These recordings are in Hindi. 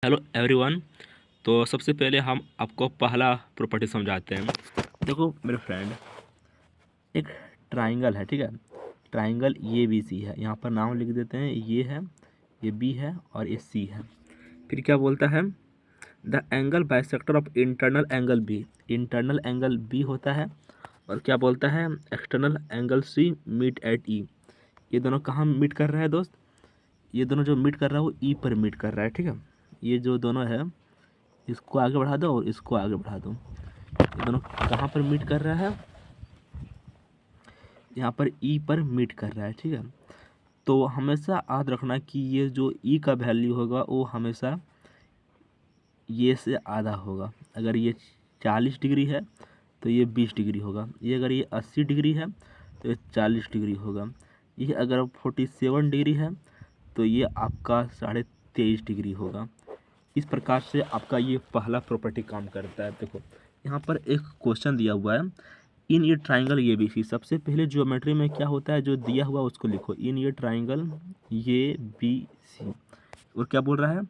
Hello everyone. तो सबसे पहले हम आपको पहला प्रॉपर्टी समझाते हैं। देखो मेरे फ्रेंड, एक ट्राइंगल है, ठीक है। ट्राइंगल ये बी सी है, यहाँ पर नाम लिख देते हैं। ये है, ये बी है और ये सी है। फिर क्या बोलता है? The angle bisector of internal angle B. Internal angle B होता है और क्या बोलता है? External angle C meet at E. ये दोनों कहाँ मीट कर रहा है दोस्त? ये दोनों जो मीट कर रहा है वो ई पर मीट कर रहा है, ठीक है। ये जो दोनों है, इसको आगे बढ़ा दो और इसको आगे बढ़ा दो। ये दोनों कहाँ पर मीट कर रहा है? यहाँ पर ई पर मीट कर रहा है, ठीक है। तो हमेशा याद रखना कि ये जो ई का वैल्यू होगा वो हमेशा ये से आधा होगा। अगर ये 40 डिग्री है तो ये 20 डिग्री होगा। ये अगर ये 80 डिग्री है तो ये 40 डिग्री होगा। ये अगर 47 डिग्री है तो ये आपका 23.5 डिग्री होगा। इस प्रकार से आपका ये पहला प्रॉपर्टी काम करता है। देखो यहाँ पर एक क्वेश्चन दिया हुआ है, इन ये ट्राइंगल ये बी सी। सबसे पहले ज्योमेट्री में क्या होता है, जो दिया हुआ उसको लिखो, इन ये ट्राइंगल ये बी सी। और क्या बोल रहा है?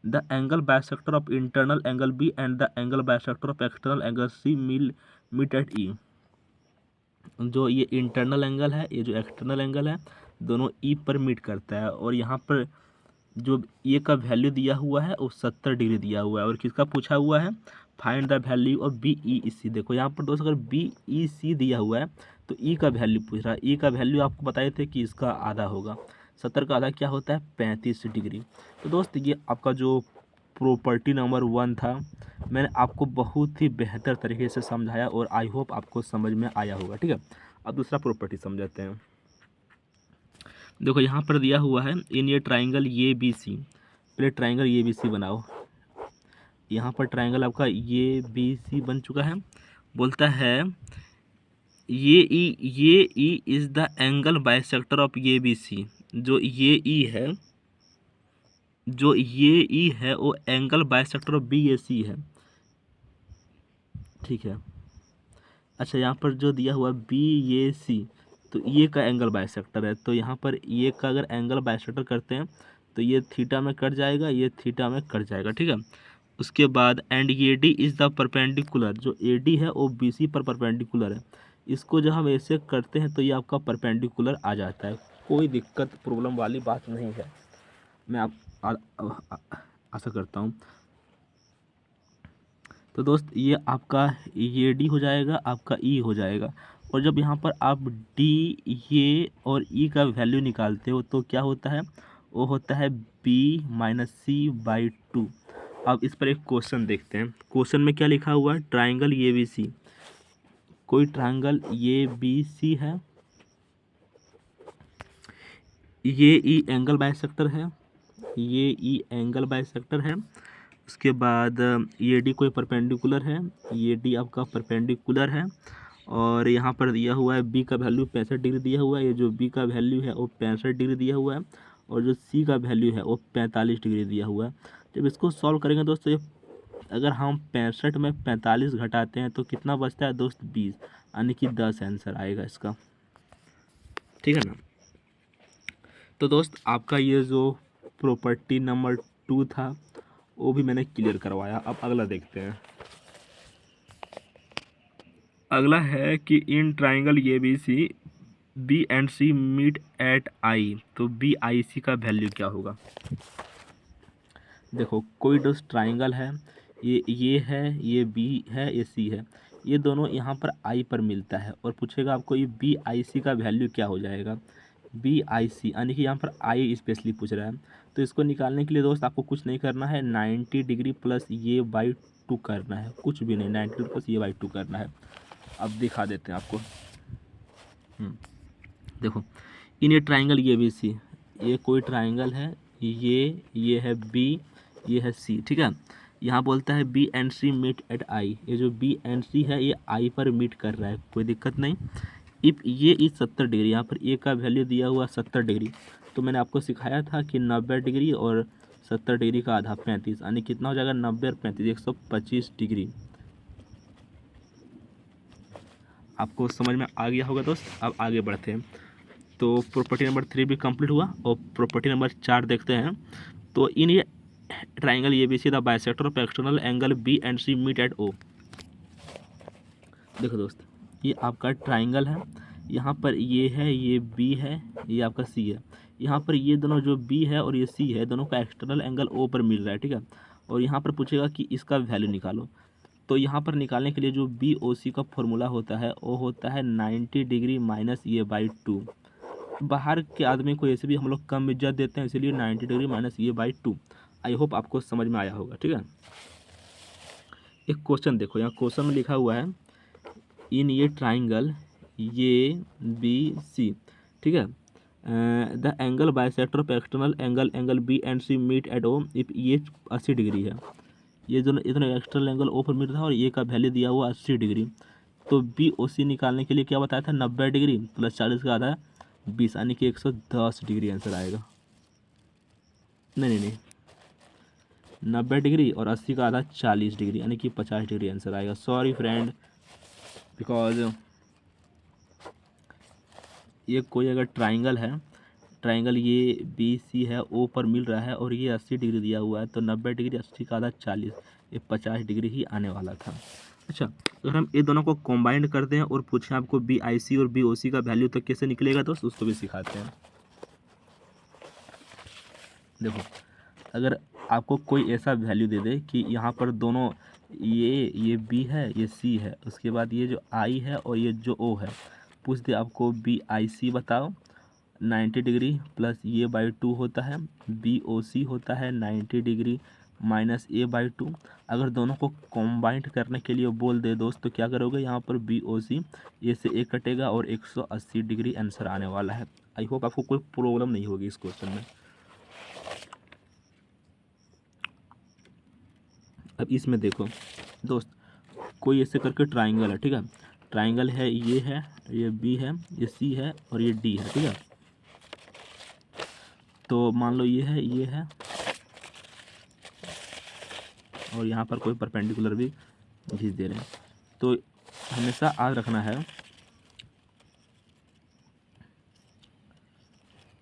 The angle bisector of internal angle B and the angle bisector of external angle C meet at E. जो ये इंटरनल एंगल है, ये जो एक्सटर्नल एंगल है, दोनों ई पर मीट करता है। और यहाँ पर जो ए का वैल्यू दिया हुआ है वो 70 डिग्री दिया हुआ है। और किसका पूछा हुआ है? Find the value of B E C. देखो यहाँ पर दोस्त, अगर बी ई सी दिया हुआ है तो ई का वैल्यू पूछ रहा है। ई का वैल्यू आपको बताए थे कि इसका आधा होगा। 70 का आधा क्या होता है? 35 डिग्री। तो दोस्त ये आपका जो प्रॉपर्टी नंबर 1 था, मैंने आपको बहुत ही बेहतर तरीके से समझाया और आई होप आपको समझ में आया होगा, ठीक है। अब दूसरा प्रॉपर्टी समझाते हैं। देखो यहाँ पर दिया हुआ है, इन ये ट्राइंगल ये बी सी। पहले ट्राइंगल ये बी सी बनाओ। यहाँ पर ट्राइंगल आपका ये बी सी बन चुका है। बोलता है ये E is the angle bisector of ये बी सी। जो ये ई है, जो ये ई है वो एंगल बाइसेक्टर ऑफ बी ए सी है, ठीक है। अच्छा यहाँ पर जो दिया हुआ बी ए सी, तो ये का एंगल बाइसेक्टर है। तो यहाँ पर ये का अगर एंगल बाइसेक्टर करते हैं तो ये थीटा में कट जाएगा, ये थीटा में कट जाएगा, ठीक है। उसके बाद and A D is the perpendicular. जो ए डी है वो बी सी पर परपेंडिकुलर है। इसको जब हम ऐसे करते हैं तो ये आपका परपेंडिकुलर आ जाता है। कोई दिक्कत प्रॉब्लम वाली बात नहीं है। मैं आशा करता हूँ। तो दोस्त ये आपका ये डी हो जाएगा, आपका ई हो जाएगा। और जब यहाँ पर आप डी ये और ई का वैल्यू निकालते हो तो क्या होता है? वो होता है बी माइनस सी बाई 2। अब इस पर एक क्वेश्चन देखते हैं। क्वेश्चन में क्या लिखा हुआ है? ट्राइंगल ये बी सी। कोई ट्राइंगल ये बी सी है, ये ई एंगल बाइसेक्टर है, ये ई एंगल बाइसेक्टर है। उसके बाद ये डी कोई परपेंडिकुलर है, ये डी आपका परपेंडिकुलर है। और यहाँ पर दिया हुआ है बी का वैल्यू 65 डिग्री दिया हुआ है। ये जो बी का वैल्यू है वो 65 डिग्री दिया हुआ है। और जो सी का वैल्यू है वो 45 डिग्री दिया हुआ है। जब इसको सॉल्व करेंगे दोस्तों, ये अगर हम 65 में 45 घटाते हैं तो कितना बचता है दोस्त? 20, यानी कि 10 आंसर आएगा इसका, ठीक है ना। तो दोस्त आपका ये जो प्रॉपर्टी नंबर 2 था वो भी मैंने क्लियर करवाया। अब अगला देखते हैं। अगला है कि इन ट्राइंगल ये B C B and C meet at I. तो बी आई सी का वैल्यू क्या होगा? देखो कोई दोस्त ट्राइंगल है, ये है, ये बी है, ये सी है। ये दोनों यहाँ पर आई पर मिलता है और पूछेगा आपको ये बी आई सी का वैल्यू क्या हो जाएगा। बी आई सी यानी कि यहाँ पर आई स्पेशली पूछ रहा है। तो इसको निकालने के लिए दोस्त आपको कुछ नहीं करना है, 90 डिग्री प्लस ये बाई 2 करना है। कुछ भी नहीं, 90 डिग्री प्लस ये बाई 2 करना है। अब दिखा देते हैं आपको। देखो इन ये ट्राइंगल ये बी सी, ये कोई ट्राइंगल है, ये है बी, ये है सी, ठीक है। यहाँ बोलता है B and C meet at I. ये जो बी एंड सी है ये आई पर मीट कर रहा है, कोई दिक्कत नहीं। इफ ये इस 70 डिग्री, यहाँ पर ए का वैल्यू दिया हुआ 70 डिग्री। तो मैंने आपको सिखाया था कि 90 डिग्री और 70 डिग्री का आधा 35, यानी कितना हो जाएगा? 90 और 35 125 डिग्री। आपको समझ में आ गया होगा दोस्त। अब आगे बढ़ते हैं। तो प्रॉपर्टी नंबर 3 भी कंप्लीट हुआ और प्रॉपर्टी नंबर 4 देखते हैं। तो इन ये triangle A B C the bisector of external angle B and C meet at O. देखो दोस्त, ये आपका ट्राइंगल है, यहाँ पर ये है, ये बी है, ये आपका सी है। यहाँ पर ये दोनों जो बी है और ये सी है, दोनों का एक्सटर्नल एंगल ओ पर मिल रहा है, ठीक है। और यहाँ पर पूछेगा कि इसका वैल्यू निकालो। तो यहाँ पर निकालने के लिए जो बी ओ सी का फॉर्मूला होता है वो होता है 90 डिग्री माइनस ये बाई 2। बाहर के आदमी को ऐसे भी हम लोग कम इज्जत देते हैं, इसलिए 90 डिग्री माइनस ये बाई 2। आई होप आपको समझ में आया होगा, ठीक है। एक क्वेश्चन देखो, यहाँ क्वेश्चन में लिखा हुआ है इन ये ट्राइंगल ये बी सी, ठीक है, the angle bisector of external angle B and C meet at O if ये 80 डिग्री है। ये दोनों इतना एक्सटर्नल एंगल ओ पर मिल रहा है और ये का वैल्यू दिया हुआ 80 डिग्री। तो बी ओ सी निकालने के लिए क्या बताया था, 90 डिग्री प्लस 40 का आधा 20, यानी कि 110 डिग्री आंसर आएगा। नहीं नहीं नहीं, 90 डिग्री और 80 का आधा 40 डिग्री, यानी कि 50 डिग्री आंसर आएगा। सॉरी फ्रेंड, बिकॉज ये कोई अगर ट्राइंगल है, ट्राइंगल ये बी सी है, ओ पर मिल रहा है और ये 80 डिग्री दिया हुआ है, तो 90 डिग्री 80 का आधा 40, ये 50 डिग्री ही आने वाला था। अच्छा, अगर हम ये दोनों को कॉम्बाइंड करते हैं और पूछें आपको बी आई सी और बी ओ सी का वैल्यू तो कैसे निकलेगा दोस्त, उसको भी सिखाते हैं। देखो, अगर आपको कोई ऐसा वैल्यू दे दे कि यहाँ पर दोनों ये बी है, ये सी है, उसके बाद ये जो आई है और ये जो ओ है, पूछ दे आपको बी आई सी बताओ, 90 डिग्री प्लस ये बाई 2 होता है, बी ओ सी होता है 90 डिग्री माइनस ए बाई 2। अगर दोनों को कॉम्बाइंड करने के लिए बोल दे दोस्त, तो क्या करोगे, यहाँ पर बी ओ सी ए से ए कटेगा और 180 डिग्री आंसर आने वाला है। आई होप आपको कोई प्रॉब्लम नहीं होगी इस क्वेश्चन में। अब इसमें देखो दोस्त, कोई ऐसे करके ट्राइंगल है, ठीक है, ट्राइंगल है, ये बी है, ये सी है और ये डी है, ठीक है। तो मान लो ये है और यहाँ पर कोई परपेंडिकुलर भी खींच दे रहे हैं। तो हमेशा याद रखना है,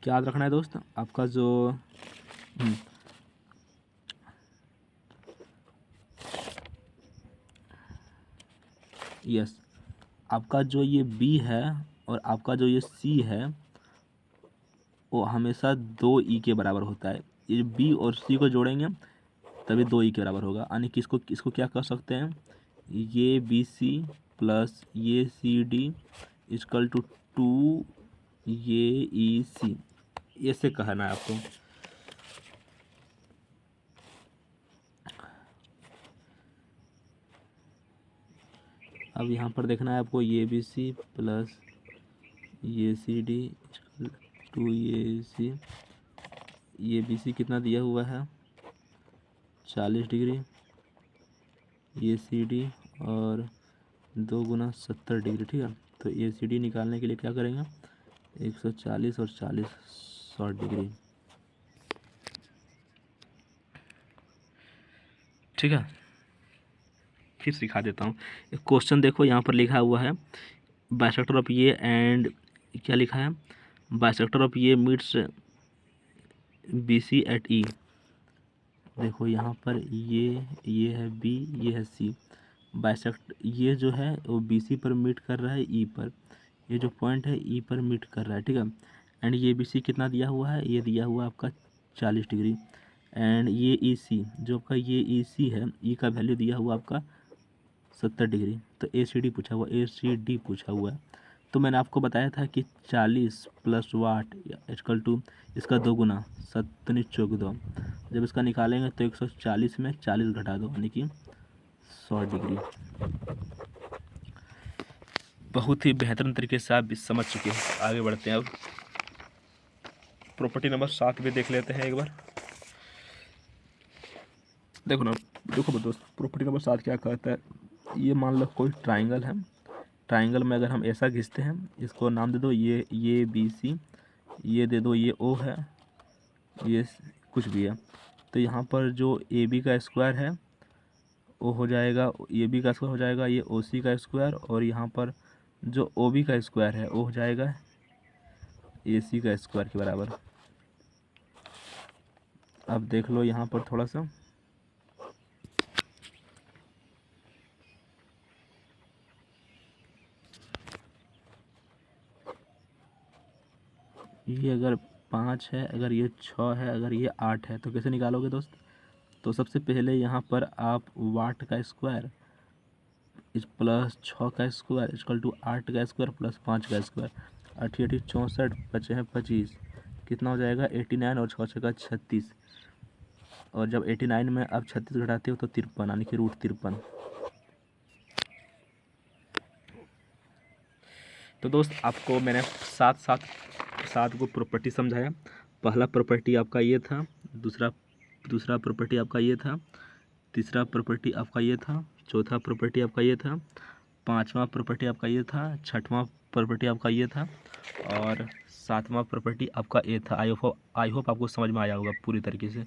क्या याद रखना है दोस्त, आपका जो यस, आपका जो ये बी है और आपका जो ये सी है वो हमेशा 2 ई के बराबर होता है। ये बी और सी को जोड़ेंगे तभी 2 ई के बराबर होगा, यानी कि इसको क्या कर सकते हैं, ये बी सी प्लस ये सी डी इक्वल टू 2 ये ई सी, ऐसे कहना है आपको। अब यहाँ पर देखना है आपको, ये बी सी प्लस ये सी डी 2 ये सी, ये बी सी कितना दिया हुआ है 40 डिग्री, ये सी डी और 2 गुना 70 डिग्री, ठीक है। तो ए सी डी निकालने के लिए क्या करेंगे, 140 और 40 100 डिग्री, ठीक है। फिर सिखा देता हूँ, एक क्वेश्चन देखो, यहाँ पर लिखा हुआ है बाइसेक्टर ऑफ ये एंड क्या लिखा है, बाइसेक्टर ऑफ ये मीट्स बी सी एट ई। देखो यहाँ पर ये है बी, ये है सी, बाइसेक्ट ये जो है वो बी सी पर मीट कर रहा है ई पर, ये जो पॉइंट है ई पर मीट कर रहा है, ठीक है। एंड ये बी सी कितना दिया हुआ है, ये दिया हुआ है आपका 40 डिग्री। एंड ये ई सी जो आपका ये ई सी है, ई का वैल्यू दिया हुआ आपका 70 डिग्री। तो ए सी डी पूछा हुआ, ए सी डी पूछा हुआ है। तो मैंने आपको बताया था कि 40 प्लस वाट इक्वल टू इसका 2 गुना 7 चौक 2, जब इसका निकालेंगे तो 140 में 40 घटा दो, यानी कि 100 डिग्री। बहुत ही बेहतरीन तरीके से आप समझ चुके हैं। आगे बढ़ते हैं, अब प्रॉपर्टी नंबर 7 भी देख लेते हैं एक बार। देखो ना, देखो दोस्त, प्रॉपर्टी नंबर 7 क्या कहता है, ये मान लो कोई ट्राइंगल है, ट्राइंगल में अगर हम ऐसा खींचते हैं, इसको नाम दे दो ये बी सी, ये दे दो ये ओ है, ये कुछ भी है। तो यहाँ पर जो ए बी का स्क्वायर है वो हो जाएगा, ए बी का स्क्वायर हो जाएगा ये ओ सी का स्क्वायर, और यहाँ पर जो ओ बी का स्क्वायर है वो हो जाएगा ए सी का स्क्वायर के बराबर। अब देख लो यहाँ पर थोड़ा सा, ये अगर 5 है, अगर ये 6 है, अगर ये 8 है, तो कैसे निकालोगे दोस्त? तो सबसे पहले यहाँ पर आप वाट का स्क्वायर इस प्लस 6 का स्क्वायर इक्वल टू 8 का स्क्वायर प्लस 5 का स्क्वायर, 8 8 64, बचे हैं 25, कितना हो जाएगा 89 और 6 6 का 36, और जब 89 में आप 36 घटाते हो तो 53 यानी कि √53। तो दोस्त आपको मैंने सात को प्रॉपर्टी समझाया। पहला प्रॉपर्टी आपका ये था, दूसरा प्रॉपर्टी आपका ये था, तीसरा प्रॉपर्टी आपका ये था, चौथा प्रॉपर्टी आपका ये था, पांचवा प्रॉपर्टी आपका ये था, छठवां प्रॉपर्टी आपका ये था, और सातवां प्रॉपर्टी आपका ये था। आई होप आपको समझ में आया होगा पूरी तरीके से।